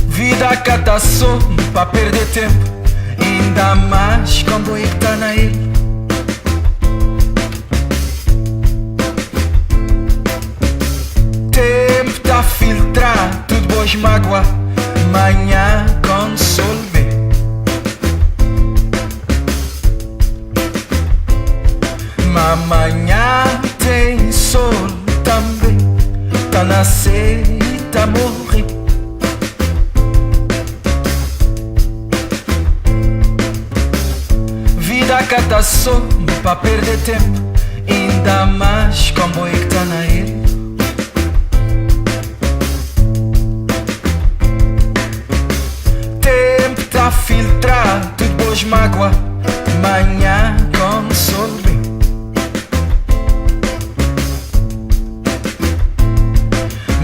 Vida cata só pra perder tempo, ainda mais quando é que tá na ele. Tempo tá filtrar tudo boas mágoa, manhã com sol vê. Mas amanhã tem sol também, tá nascer e tá morrer. Vida cata só pra perder tempo, ainda mais como é que tá na ele. Tempo tá filtrar tudo boas mágoa, manhã com sol vê.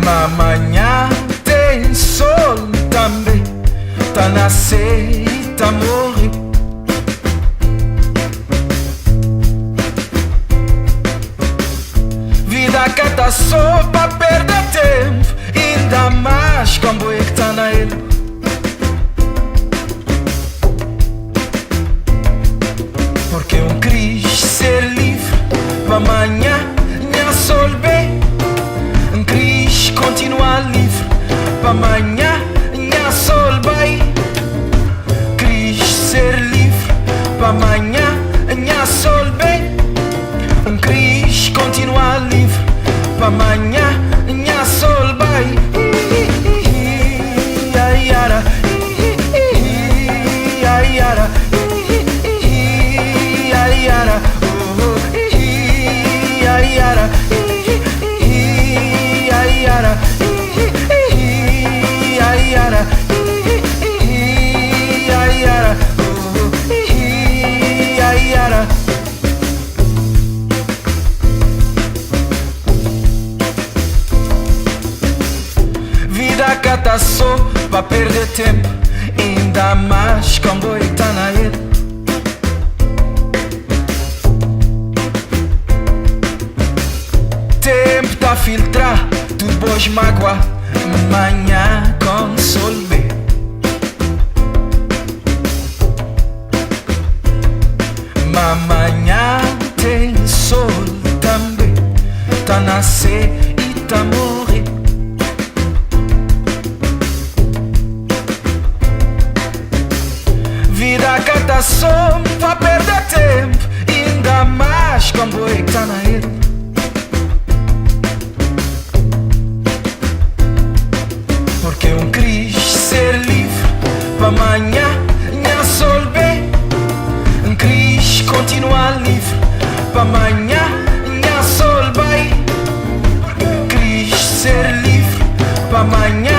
Mas amanhã tem sol também, tá nascer e tá morrer. Vida cata só pra perder tempo, ainda mais como é que tá na ele. Porque eu quis ser livre, pra amanhã nha sol bem. Quis continuar livre, pra amanhã nha sol bem. Quis ser livre, pra amanhã nha sol bem. Quis continuar livre, pra amanhã nha sol bem. Ai ara, ai ara, ai ara, ai ara. Ayara, ayara, ayara, ayara. Vida cata só pra perder tempo, ainda mais com boi tá na ele. Tempo tá filtrar tudo boas mágoa, manhã com sol vê. Mas amanhã tem sol também, tá nascer e tá morrer. Vida cata só pra perder tempo, ainda mais com boi que tá na ele. Porque eu quis ser livre, pra amanhã nha sol bem. Quis continuar livre, pra amanhã nha sol bem. Quis ser livre, pra amanhã